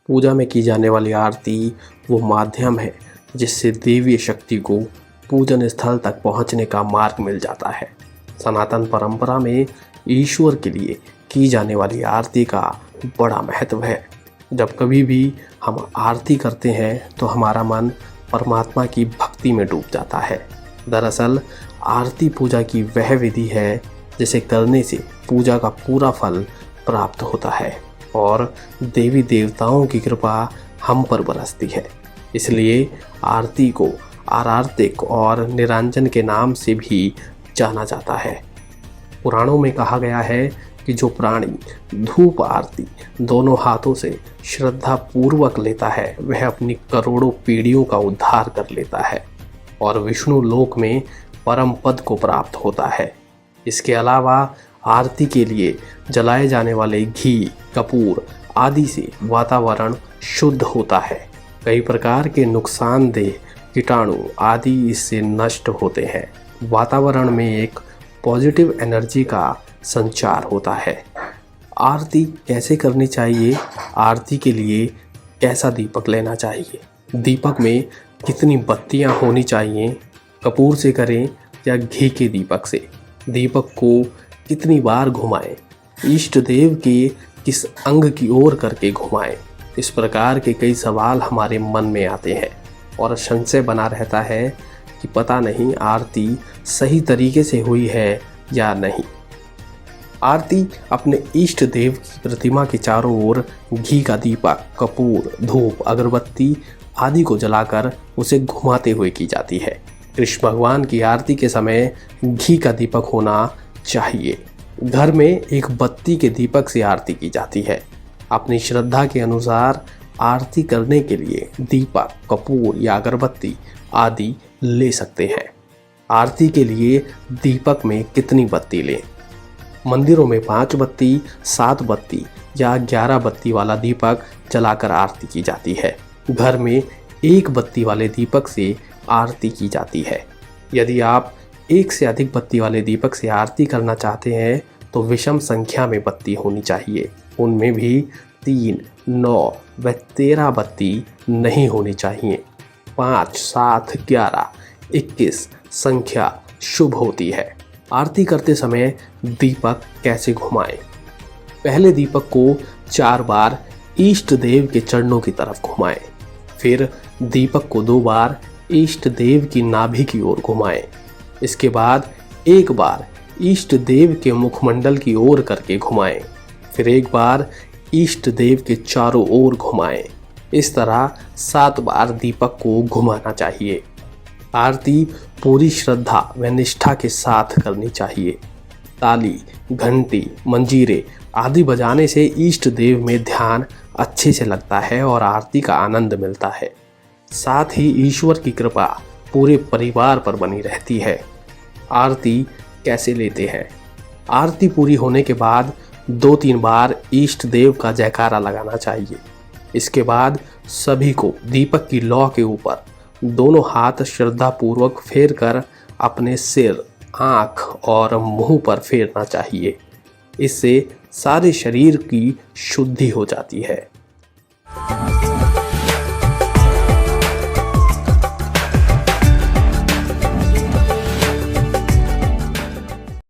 पूजा में की जाने वाली आरती वो माध्यम है जिससे देवी शक्ति को पूजन स्थल तक पहुंचने का मार्ग मिल जाता है। सनातन परंपरा में ईश्वर के लिए की जाने वाली आरती का बड़ा महत्व है। जब कभी भी हम आरती करते हैं तो हमारा मन परमात्मा की भक्ति में डूब जाता है। दरअसल आरती पूजा की वह विधि है जिसे करने से पूजा का पूरा फल प्राप्त होता है और देवी देवताओं की कृपा हम पर बरसती है। इसलिए आरती को आरार्तिक और निरंजन के नाम से भी जाना जाता है। पुराणों में कहा गया है कि जो प्राणी धूप आरती दोनों हाथों से श्रद्धा पूर्वक लेता है वह अपनी करोड़ों पीढ़ियों का उद्धार कर लेता है और विष्णु लोक में परम पद को प्राप्त होता है। इसके अलावा आरती के लिए जलाए जाने वाले घी, कपूर आदि से वातावरण शुद्ध होता है। कई प्रकार के नुकसानदेह कीटाणु आदि इससे नष्ट होते हैं। वातावरण में एक पॉजिटिव एनर्जी का संचार होता है। आरती कैसे करनी चाहिए? आरती के लिए कैसा दीपक लेना चाहिए? दीपक में कितनी बत्तियां होनी चाहिए? कपूर से करें या घी के दीपक से? दीपक को कितनी बार घुमाएं? इष्ट देव के किस अंग की ओर करके घुमाएं? इस प्रकार के कई सवाल हमारे मन में आते हैं और संशय बना रहता है कि पता नहीं आरती सही तरीके से हुई है या नहीं। आरती अपने इष्ट देव की प्रतिमा के चारों ओर घी का दीपक, कपूर, धूप, अगरबत्ती आदि को जलाकर उसे घुमाते हुए की जाती है। कृष्ण भगवान की आरती के समय घी का दीपक होना चाहिए। घर में एक बत्ती के दीपक से आरती की जाती है। अपनी श्रद्धा के अनुसार आरती करने के लिए दीपक, कपूर या अगरबत्ती आदि ले सकते हैं। आरती के लिए दीपक में कितनी बत्ती लें? मंदिरों में 5 बत्ती, 7 बत्ती या 11 बत्ती वाला दीपक जलाकर आरती की जाती है। घर में 1 बत्ती वाले दीपक से आरती की जाती है। यदि आप 1 से अधिक बत्ती वाले दीपक से आरती करना चाहते हैं तो विषम संख्या में बत्ती होनी चाहिए। उनमें भी 3, 9 व 13 बत्ती नहीं होनी चाहिए। 5, 7, 11, 21 संख्या शुभ होती है। आरती करते समय दीपक कैसे घुमाएं? पहले दीपक को 4 बार इष्ट देव के चरणों की तरफ घुमाएं। फिर दीपक को 2 बार इष्ट देव की नाभि की ओर घुमाएं। इसके बाद 1 बार इष्ट देव के मुखमंडल की ओर करके घुमाएं। फिर 1 बार इष्ट देव के चारों ओर घुमाएं। इस तरह 7 बार दीपक को घुमाना चाहिए। आरती पूरी श्रद्धा व निष्ठा के साथ करनी चाहिए। ताली, घंटी, मंजीरे आदि बजाने से इष्ट देव में ध्यान अच्छे से लगता है और आरती का आनंद मिलता है। साथ ही ईश्वर की कृपा पूरे परिवार पर बनी रहती है। आरती कैसे लेते हैं? आरती पूरी होने के बाद 2-3 बार इष्ट देव का जयकारा लगाना चाहिए। इसके बाद सभी को दीपक की लौ के ऊपर दोनों हाथ श्रद्धापूर्वक फेर कर अपने सिर, आँख और मुंह पर फेरना चाहिए। इससे सारे शरीर की शुद्धि हो जाती है।